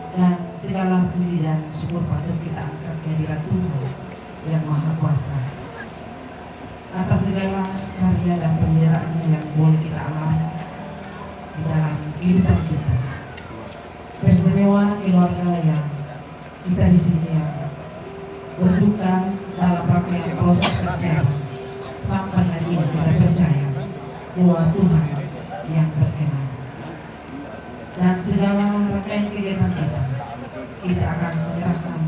Dan segala puji dan syukur patut kita angkat kehadirat Tuhan yang Maha Kuasa atas segala karya dan penyerahannya yang boleh kita alami di dalam kehidupan kita. Teristimewa keluarga yang kita di sini yang berduka dalam rangkaian proses persiapan sampai hari ini kita percaya bahwa Tuhan yang berkenan. Dan segala rangkaian kegiatan kita akan menyerahkan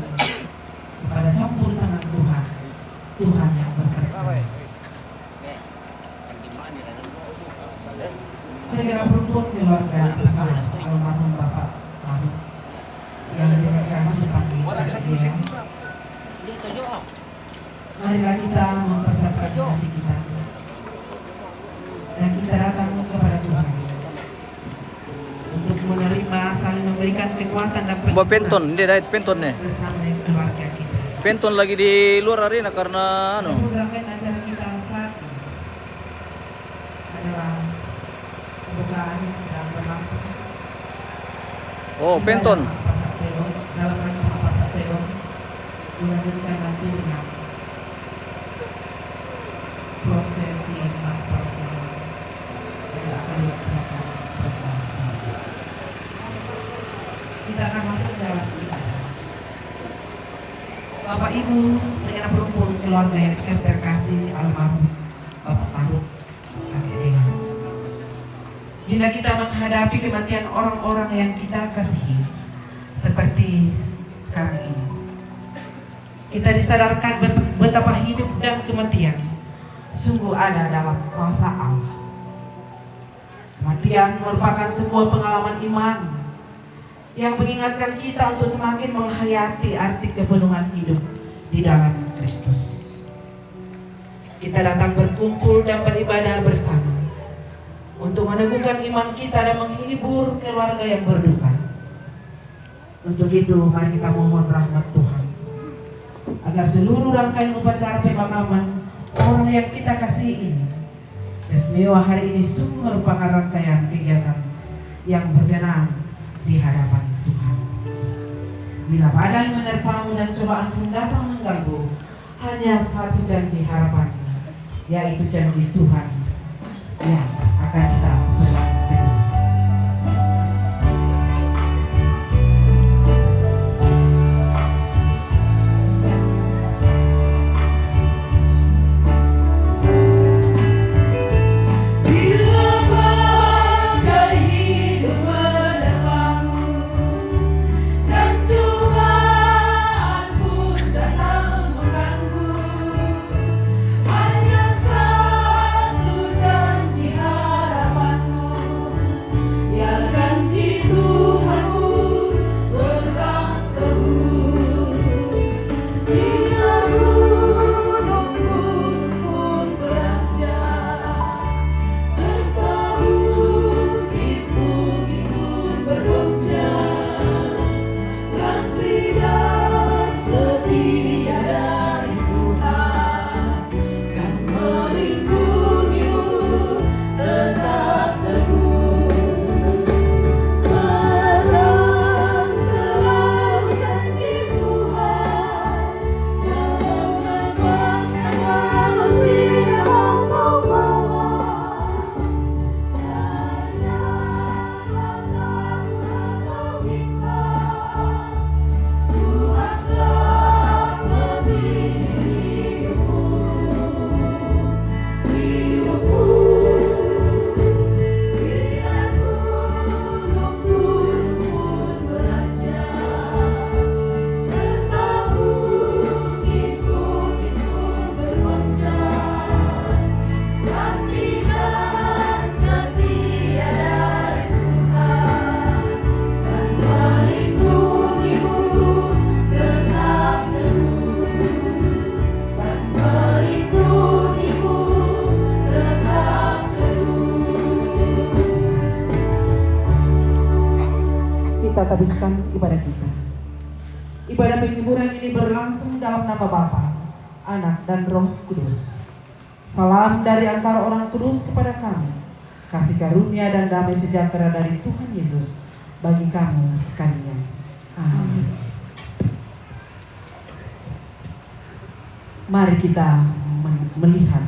kepada campur tangan Tuhan, Tuhan yang berkenan. Segera berumpun keluarga besar almarhum Bapak Lalu yang dengan kasih dipanggil Kakak Dia. Marilah kita mempersiapkan hati kita dan kita datang kepada Tuhan untuk menerima, saling memberikan kekuatan dan Bawa penton, dia dari penton nih. bersama keluarga kita. Penton lagi di luar arena karena Dan rangkaian acara kita saat ini adalah pembukaan yang sedang berlangsung. Oh, penton. Dalam rangka pasar pedon dilanjutkan nanti dengan prosesi makbar yang akan dilaksanakan setelah saat. Kita akan masuk dalam ibadah. Bapak Ibu, segenap berumpun keluarga yang terkasih almarhum Bapak Taruk Kakek Dengar. Bila kita menghadapi kematian orang-orang yang kita kasihi seperti sekarang ini, kita disadarkan betapa hidup dan kematian sungguh ada dalam kuasa Allah. Kematian merupakan sebuah pengalaman iman yang mengingatkan kita untuk semakin menghayati arti kepenuhan hidup di dalam Kristus. Kita datang berkumpul dan beribadah bersama untuk meneguhkan iman kita dan menghibur keluarga yang berduka. Untuk itu, mari kita mohon rahmat Tuhan agar seluruh rangkaian upacara pemakaman orang yang kita kasih ini teristimewa hari ini sungguh merupakan rangkaian kegiatan yang berkenan di hadapan Tuhan. Bila badai menerpamu dan cobaan pun datang mengganggu, hanya satu janji harapan, yaitu janji Tuhan yang akan kita berlaku. Kita habiskan ibadah kita. Ibadah penghiburan ini berlangsung dalam nama Bapa, Anak dan Roh Kudus. Salam dari antara orang kudus kepada kamu. Kasih karunia dan damai sejahtera dari Tuhan Yesus bagi kamu sekalian. Amin. Mari kita melihat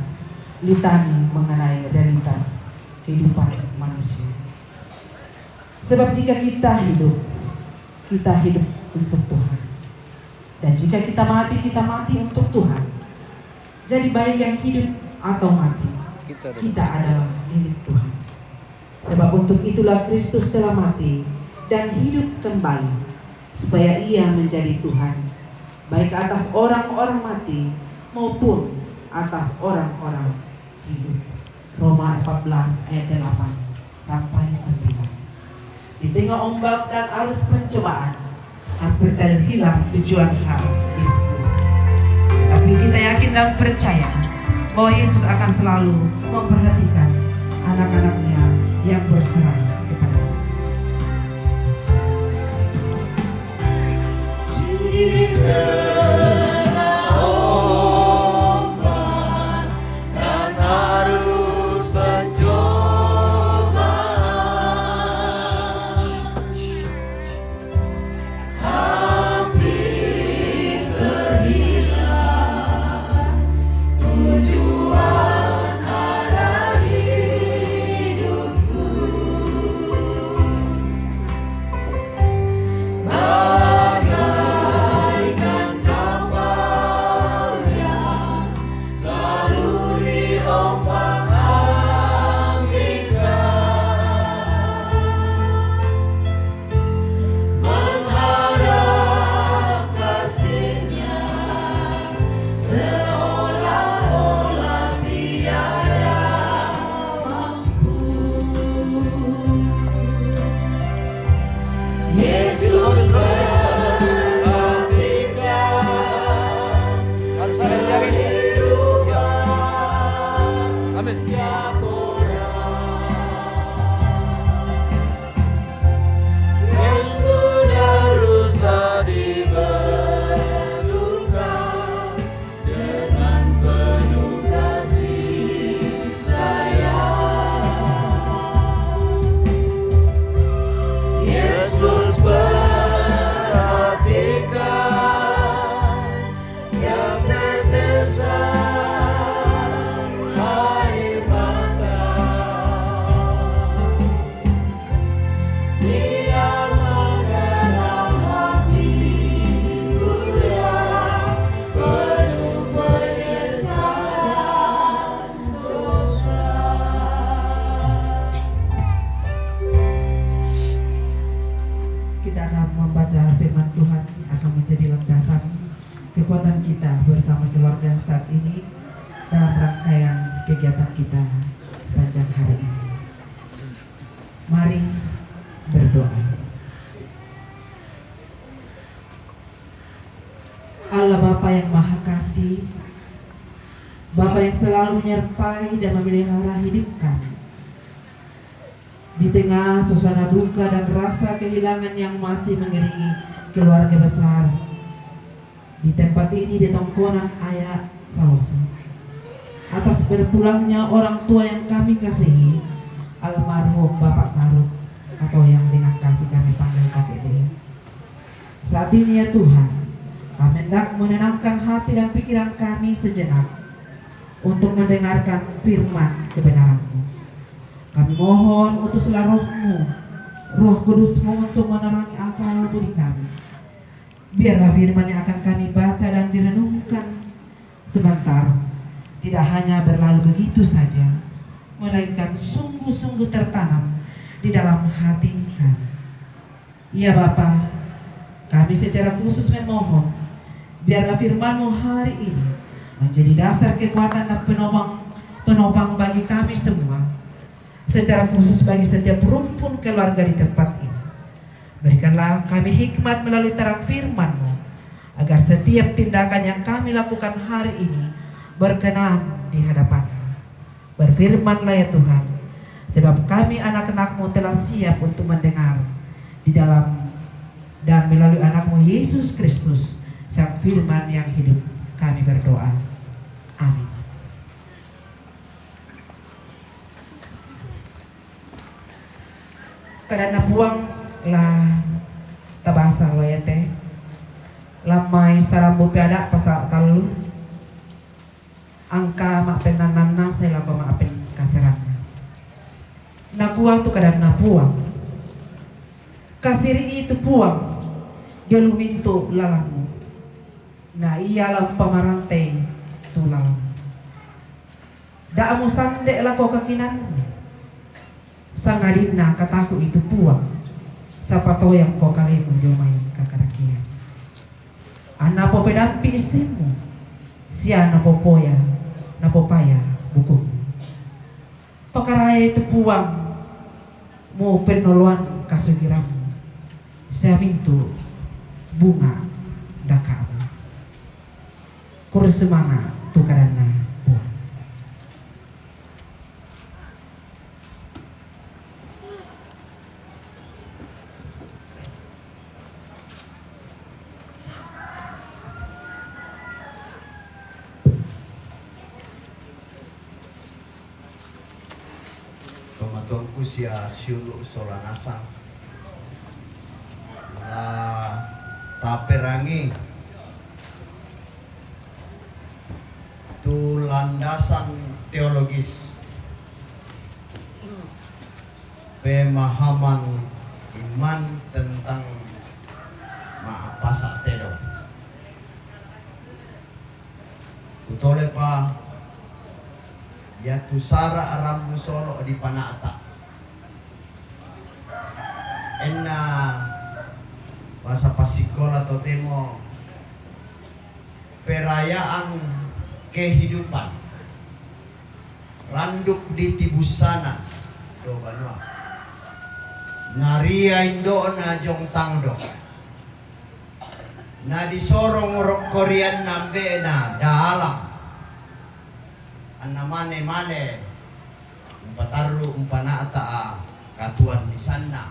litani mengenai realitas kehidupan manusia. Sebab jika kita hidup untuk Tuhan. Dan jika kita mati untuk Tuhan. Jadi baik yang hidup atau mati, kita adalah milik Tuhan. Sebab untuk itulah Kristus telah mati dan hidup kembali, supaya ia menjadi Tuhan, baik atas orang-orang mati maupun atas orang-orang hidup. Roma 14 ayat 8 sampai 9. Di tengah ombak dan arus pencobaan, hampir terhilang tujuan hidupku. Tapi kita yakin dan percaya bahwa Yesus akan selalu memperhatikan anak-anaknya yang berserah kepada-Nya. Kekuatan kita bersama keluarga saat ini dalam rangkaian kegiatan kita sepanjang hari ini. Mari berdoa. Allah Bapa yang Maha Kasih, Bapa yang selalu menyertai dan memelihara hidup kami. Di tengah suasana duka dan rasa kehilangan yang masih mengiringi keluarga besar, di tempat ini di Tongkonan Ayah Saloso, atas berpulangnya orang tua yang kami kasihi, almarhum Bapak Taruk, atau yang dengan kasih kami panggil kakek dia. Saat ini ya Tuhan, kami hendak menenangkan hati dan pikiran kami sejenak untuk mendengarkan firman kebenaran-Mu. Kami mohon utuslah Roh-Mu, Roh Kudus-Mu untuk menerangi akal budi kami. Biarlah firman yang akan kami baca dan direnungkan sebentar tidak hanya berlalu begitu saja, melainkan sungguh-sungguh tertanam di dalam hati kami. Ya Bapa, kami secara khusus memohon, biarlah firman-Mu hari ini menjadi dasar kekuatan dan penopang bagi kami semua, secara khusus bagi setiap rumpun keluarga di tempat ini. Berikanlah kami hikmat melalui terang firman-Mu, agar setiap tindakan yang kami lakukan hari ini berkenan di hadapan-Mu. Berfirman-lah ya Tuhan, sebab kami anak-anak-Mu telah siap untuk mendengar di dalam dan melalui anak-Mu Yesus Kristus, Sang Firman yang hidup, kami berdoa. Amin. Karena buanglah tabak pasal ya teh. Lamai sarambu piada pasal talu. Angka mak penanana saya laku mak pen kaserana. Nakuang tu kadang napuang. Kasiri itu puang. Dia lumintu lalamu. Nah ialah pamarantai tulang. Daamu sandek lah kau kakinan. Sangadina kataku itu puang. Siapa tahu yang kau kalimu jomai kakarakian. Anak po pedampi isimu. Sia napopoya napopaya buku. Pakaraya itu puang. Mau penoloan kasugiramu. Saya mintu bunga dakamu. Kurus semangat tu karena buang. Tuanku sia siulu solanasang la taperangi tu landasan teologis pemahaman iman tentang maapasa tedo utole pa ya tu sara arambu solo di panata enna bahasa pasikola totemo perayaan kehidupan randuk di tibusana do banua naria indo na jong tangdo na disorong rok korean nambe na dalam anamane mane umpataru umpanata katuan di sana.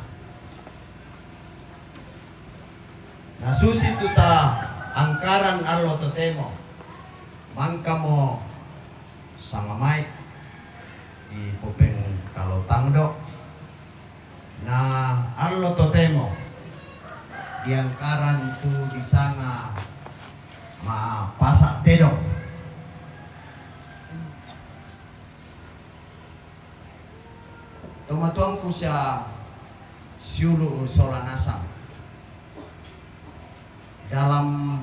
Nasusi tuta angkaran allo totemo mangkamo sangamay di popeng kalau tangdo na allo totemo di angkaran tu di sanga ma pasak tedo tomatuangku siya siulu solanasang dalam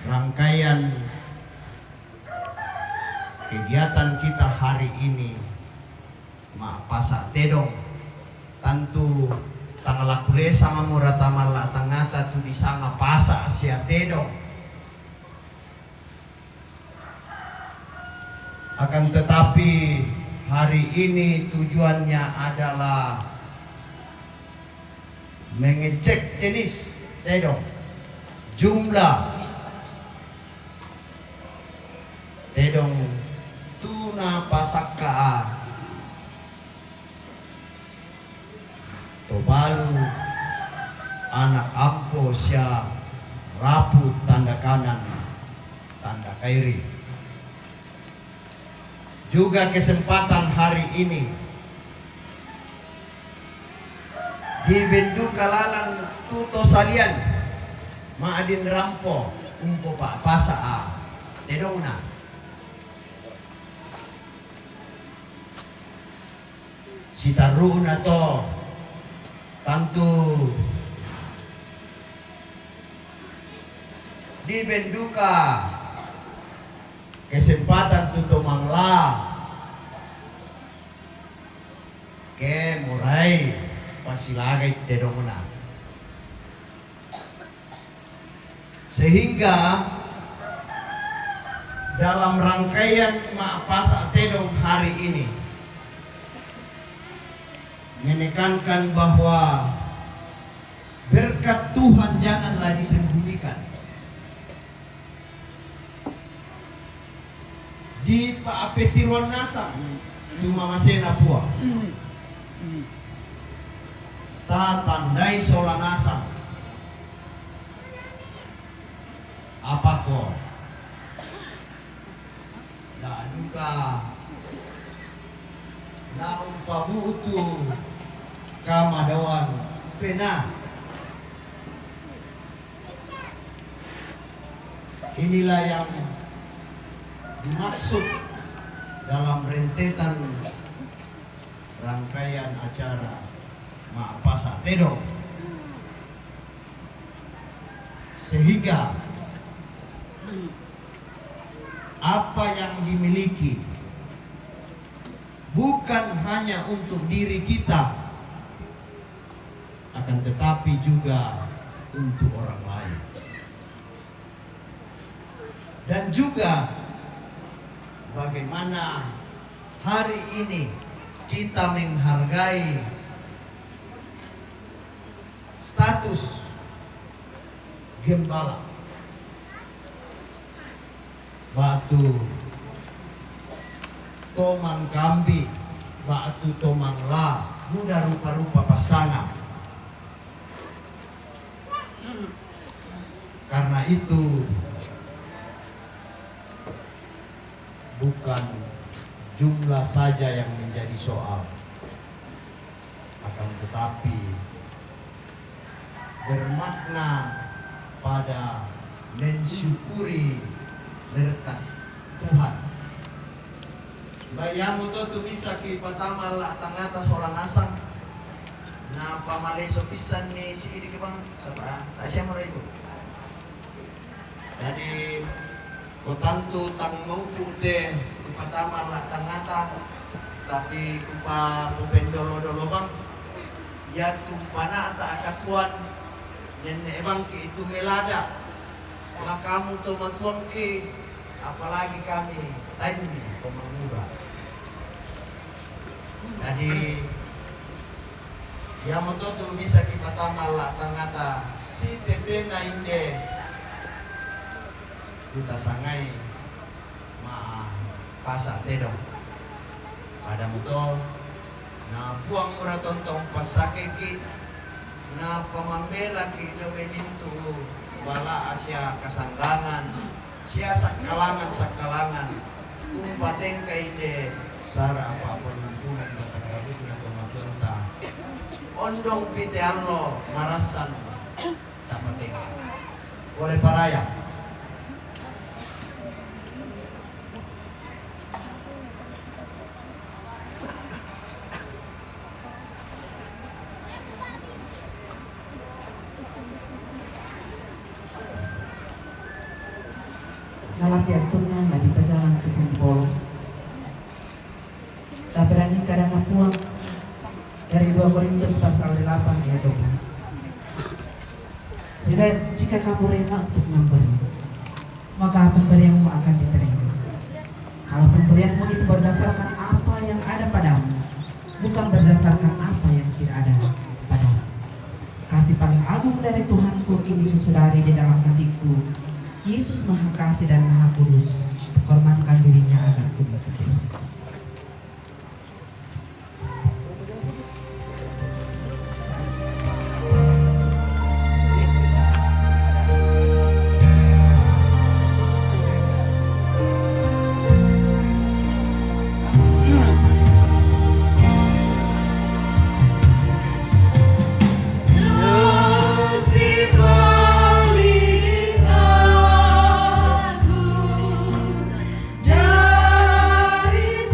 rangkaian kegiatan kita hari ini ma pasak tedong tentu tangalakule sama muratamala tangata tu di sanga pasak sia tedong akan tetapi hari ini tujuannya adalah mengecek jenis tedong, jumlah tedong tuna pasaka tobalu anak ampo sia raput tanda kanan tanda kairi. Juga kesempatan hari ini di bendu kalalan tuto salian maadin rampo umpo pak pasa tedongna sitaruna to tantu di benduka kesempatan tuto mangla ke murai pasilagay tedongna sehingga dalam rangkaian Maapasa Tedong hari ini menekankan bahwa berkat Tuhan janganlah disembunyikan. Di paapetiron nasa cuma masih napua ta tandai solanasa apa ko da duka naung pabutu kamadawan pena Inilah yang dimaksud dalam rentetan rangkaian acara Maapasa Tedong, sehingga apa yang dimiliki bukan hanya untuk diri kita, akan tetapi juga untuk orang lain. Dan juga bagaimana hari ini kita menghargai status gembala batu tomang kambi, batu tomang la, muda rupa-rupa pasangan. Karena itu bukan jumlah saja yang menjadi soal, akan tetapi bermakna pada mensyukuri berkat Tuhan. Bayamu tu bisa ki patama la tangata solang asang na pamaleso pisan ni si ini ke bang sabra tak siya mo ibu. Jadi kotantu tang mauku de patama la tangata tapi kupa pupendolo-dolo bang ya tumpana ta akatuan nen ebang ki itu melada lah kamu tu matuang ki apalagi kami tanya pemangura. Jadi ya moto tu bisa kita tamal la tangata si tetena inde kita sangai ma pasa tedong ada moto na buang mura tontong pasake ki na pamamela ki do memintu bala asya kasanggangan siya sakalangan umpateng kay de sara apapun hubungan batang rabu na tumatunta ondong piteanlo marasan tapateng boleh paraya. Nalapiat tunang na di pajalan ke Pumpolo. Taberani kadang napuang dari 2 Korintus pasal 8 ayat 12. Sebab jika kamu rela untuk memberi, maka pemberianmu akan diterima. Kalau pemberianmu itu berdasarkan apa yang ada padamu, bukan berdasarkan apa yang tidak ada padamu. Kasih paling agung dari Tuhanku ini saudari di dalam hatiku. Yesus Maha Kasih dan Maha Kudus korbankan dirinya agar kulit terus. Dari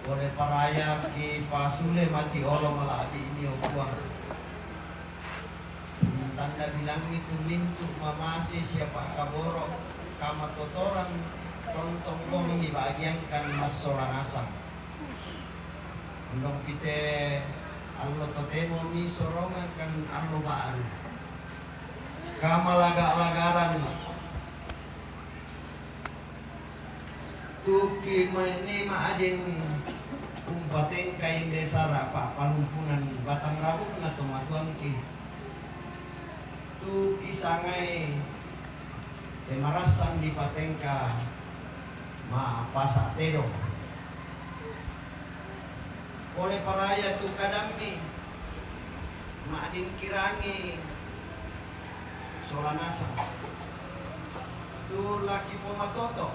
Oleh paraya ki pasule mati olo malah abi ini okuang. Tanda bilang itu mintu mamasi siapa kaboro kama totoran tontong bong dibagiankan mas solanasang. Undong pite allo totemo mi sorongan kan allo baru. Kama laga-lagaran tuki menima adin umpaten kain desa rapa palumpunan batang rabu kena tomatuan ki tuki sangai temarasang di patengka ma pasa tedo oleh paraya tu kadami ma adin kirangi solanasa tu laki pomatoto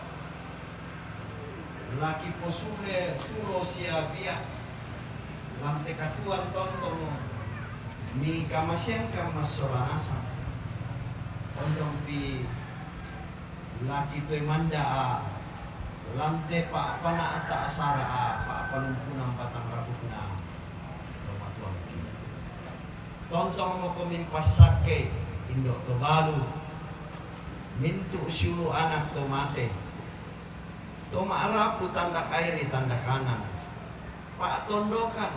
laki posule sulo sia biak lante katuan tontong mi kamasyen kamas solanasa ondong pi laki toy manda lante pa pana ata asara pa palumpunang batang rabukna tomatuang ki tontong mo komin pasake indo to balu mintu usyulu anak tomate toma arapu tanda kairi tanda kanan pak tondokan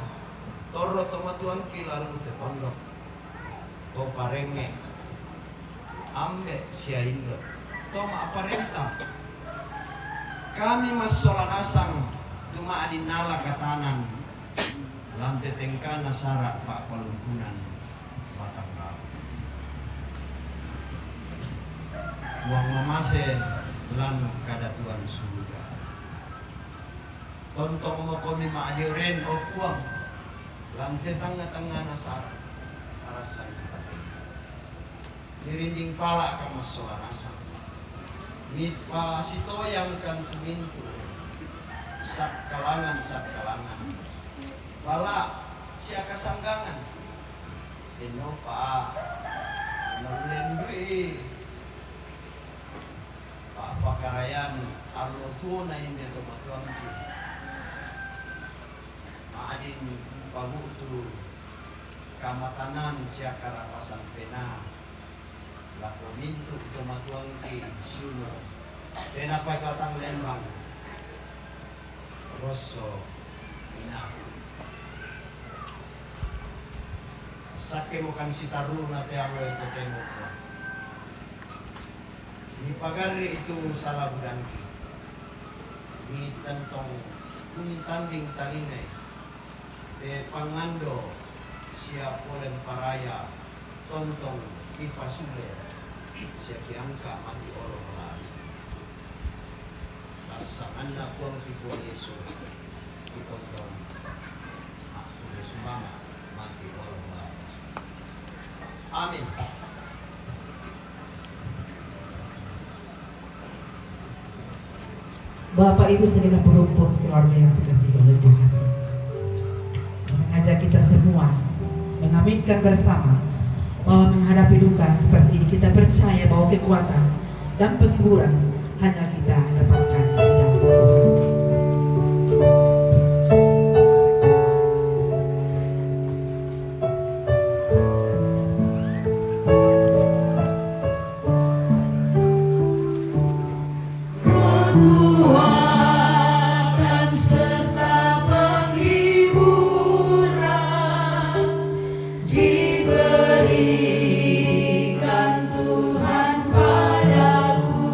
toro tomatuang ki lalu te tondok to parenge ambe sia indo toma aparenta kami mas solanasang tuma adinala katanan lante tengka nasara pak palumpunan batang rabu uang mamase lan kadatuan surga tontong mo komi maadiuren o puang lante tanga-tanga nasara arasan kapatid nirinding pala ka mas solanasang mit pa sitoyang kan tuminto sak kalangan pala siya kasanggangan ino pa nalendui pa pakarayan allo tunay hindi tumatuang ki maadin pabutu kamatanan siya karapasan pena lako mintu tumatuang ki suno pena pa katang lembang rosso ina sake mo kan sitaru na te allo ito temo ko ni pagari itu salah budangki ni tentong kuntanding talinay te pangando siya polem paraya tontong tipasule siya kiangka mati oro malari rasaan na pong tipo Yesu kitontong ako sumama mati oro malari. Amin. Bapak Ibu saudara perumpun keluarga yang dikasihi oleh Tuhan, saya mengajak kita semua mengaminkan bersama bahwa menghadapi duka seperti ini kita percaya bahwa kekuatan dan penghiburan hanya kita dapatkan di dalam Tuhan. Diberikan Tuhan padaku.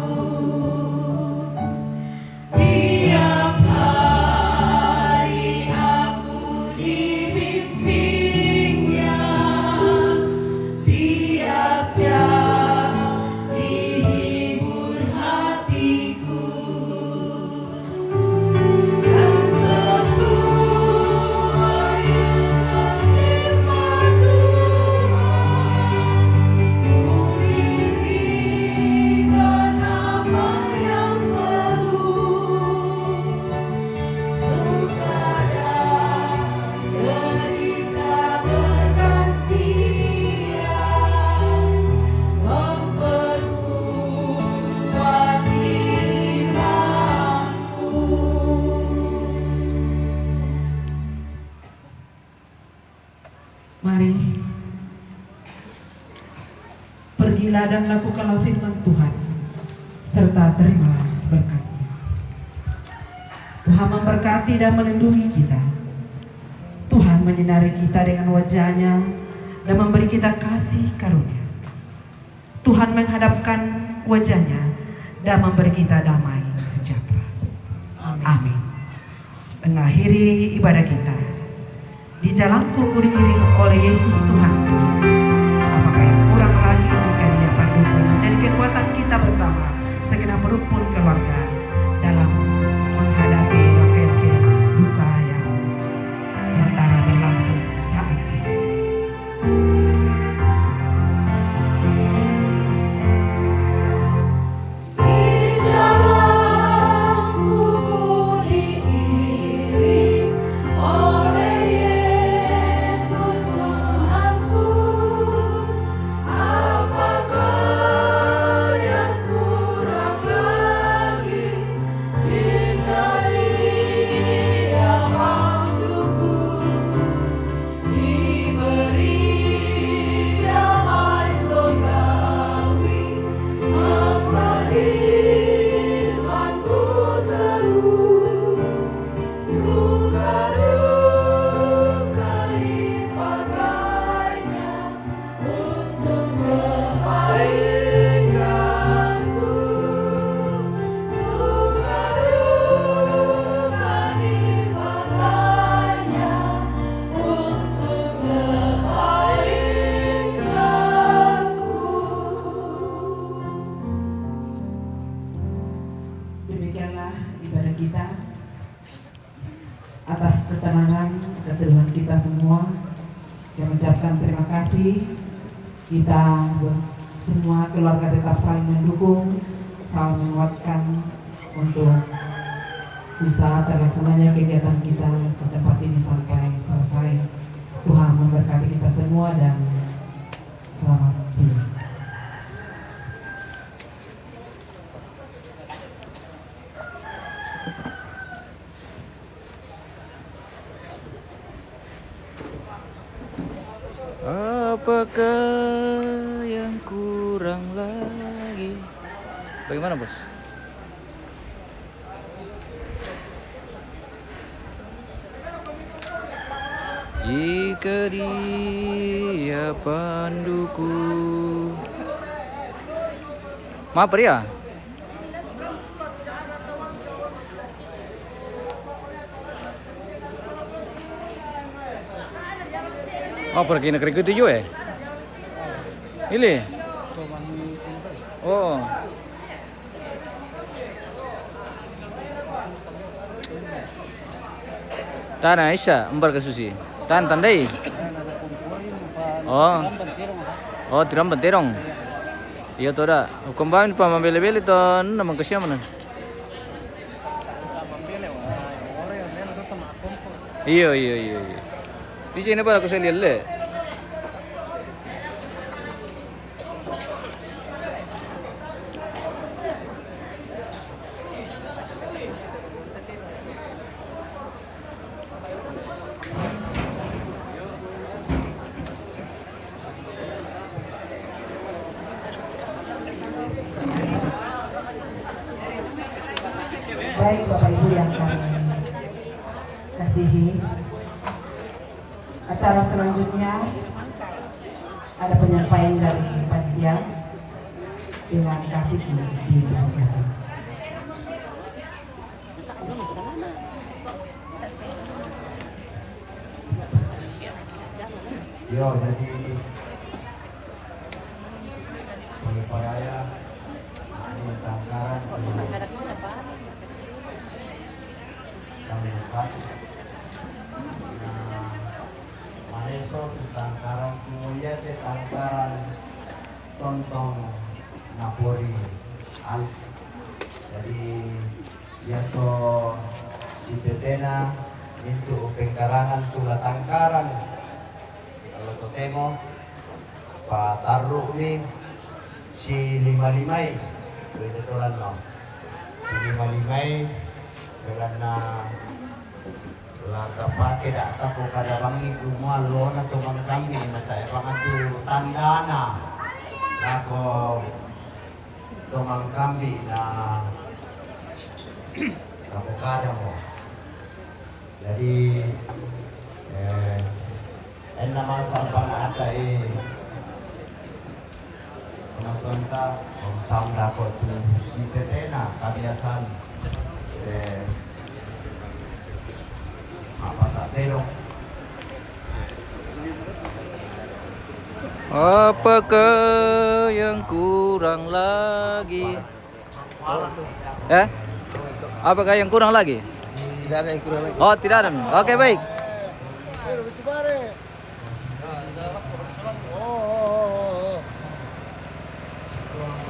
Mari pergilah dan lakukanlah firman Tuhan, serta terimalah berkat-Nya. Tuhan memberkati dan melindungi kita. Tuhan menyinari kita dengan wajah-Nya dan memberi kita kasih karunia. Tuhan menghadapkan wajah-Nya dan memberi kita damai sejahtera. Amin. Mengakhiri ibadah kita, di jalanku diiring oleh Yesus Tuhanku. Apakah yang kurang lagi jika Dia pandukku menjadi kekuatan kita bersama segenap rukun keluarga dalam menghadapi rangkaian duka yang sementara berlangsung saat ini. Demikianlah ibadah kita. Atas ketenangan keteduhan kita semua, yang mengucapkan terima kasih. Kita semua keluarga tetap saling mendukung, saling menguatkan untuk bisa terlaksananya kegiatan kita di tempat ini sampai selesai. Tuhan memberkati kita semua dan selamat siang. Apakah yang kurang lagi? Bagaimana, Bos? Jika Dia panduku. Maaf ya. Oh, pergi negeri ketujuh ya? Ini? Oh. Tanah Aisyah, embar ke susi. Tan tandai. Oh. Oh, tiram benterong. Iya tuh dah. Hukum bahan pa mambele-bele tuh nama ke siapa mana? Iya. Di sini apa aku saya lihat le. Baik Bapak Ibu yang kami kasihi, acara selanjutnya ada penyampaian dari panitia dengan kasih dipersilakan. Yo, jadi oleh paraya ini tangkaran kami berkati. Nah, maneso tangkaran kemudian tangkaran tontong napori al. Jadi yato si tetena itu pengkarangan tula tangkaran. Kalau totemo pataruh ni si lima-limay pwede tolan no si lima-limay kailan na Laka pake dak tapo kada bangi kumalo na tumang kami na tayo pangatu tandana. Lako tumang kami na tapo kada mo. Jadi naman pangpanaata penontonta kung dapat si Tetena kabiasan apa sa terong. Apakah yang kurang lagi? Apakah yang kurang lagi? Tidak ada yang kurang lagi. Oh, tidak ada. Oke, baik.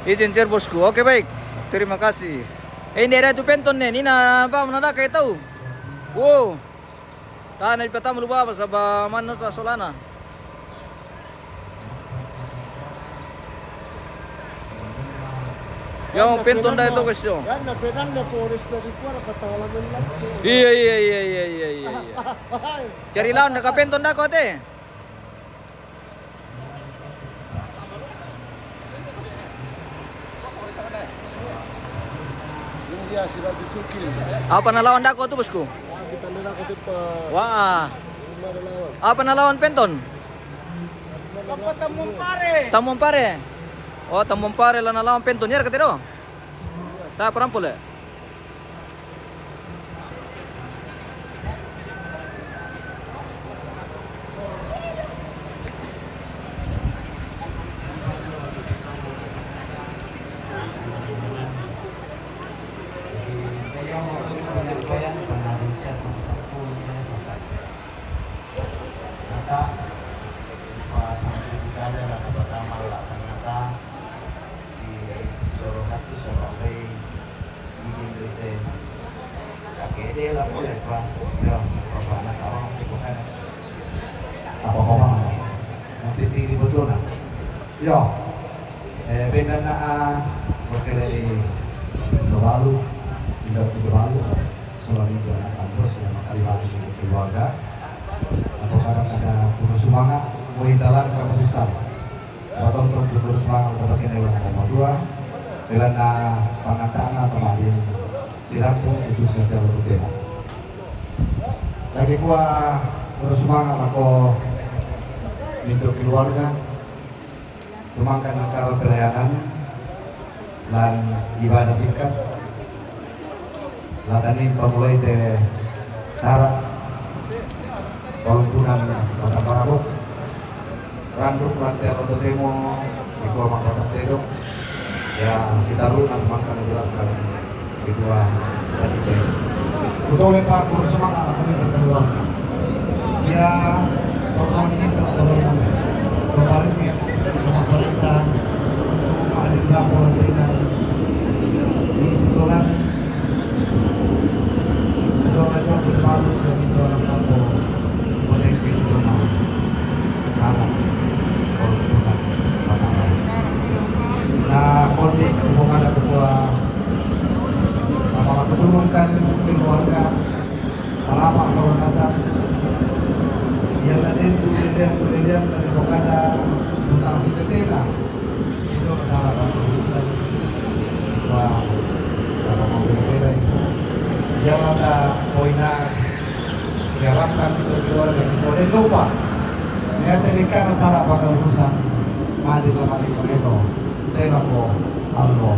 Izin share bosku. Oke, baik. Terima kasih. Ini daerah itu penton nih. Ini apa mana kayak tahu? Wow. Tahan di pertama lupa apa sabah mana sa solana. Yang penton dah itu guys yo. Kan na pedang na forest na di kuara patalaman lang. Iya. Cari lawan dekat penton dah kau teh. Ini dia sudah dicukil. Apa na lawan dah kau tu bosku? Kita nila ko pa Wah. lima lawan. Apa na lawan penton? Apa tamong pare? Tamong pare. Oh, tamong pare lah na lawan penton. Yer katero. Tak perampul ya? Kaya mo penyampaian penading set punya kata pas sampai kita ada lah pertama lah ternyata di Sorokat itu sampai bikin berita kakek dia lah boleh pak ya bapak anak orang cukup kan apa nanti tinggi betul nak yo beda na berkali Balu tidak balu selalu itu anak kampus yang kalian keluarga atau kadang-kadang kurus semangat muitalan kamu susah atau untuk kurus semangat untuk pakai dewan nomor 2 dengan pangataan atau lain sirampung khususnya dalam tema lagi gua kurus semangat aku untuk keluarga memangkan angkara pelayanan dan ibadah singkat latani pemulai de Sarah Kolumbunan Kota Parabok Randuk lantai atau demo Iku Makassar Tedok ya si Darun nanti akan menjelaskan kedua tadi deh Kutoleh Pak Guru semangat akan berkeluar sia tolong ini tolong kemarin ya pemerintah untuk adil laporan dengan di susulan soalnya itu harus jadi orang kampung boleh pintu nama sama kalau bukan apa nah kondik hubungan ada ketua apa keturunkan keluarga apa kalau kasar yang ada kemudian dari bokada tentang si tetela itu masalah urusan wah kalau mau berbeda itu jangan ada poinnya diharapkan itu keluarga itu boleh lupa ya terikat sarap pada urusan mali kemari itu saya laku Allah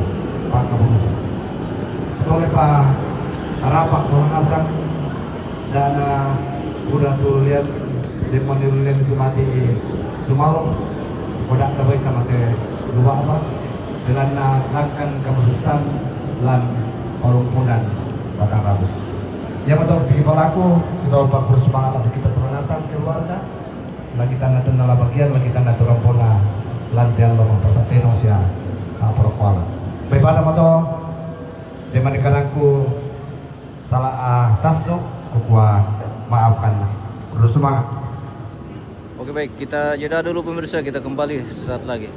pakai urusan oleh Pak harapan soal dan udah tuh lihat di menirulian itu mati sumalom kodak terbaik mati dua apa dengan langkan keputusan lan palumpunan batang rambut ya betul tiga pelaku kita lupa semangat atau kita serenasan keluarga lagi tanda tanda bagian lagi tanda turampona lantian lo pasateno sia perkuala bebana moto di mana kananku salah tasno kukuah maafkan semangat. Oke baik, kita jeda dulu pemirsa, kita kembali sesaat lagi.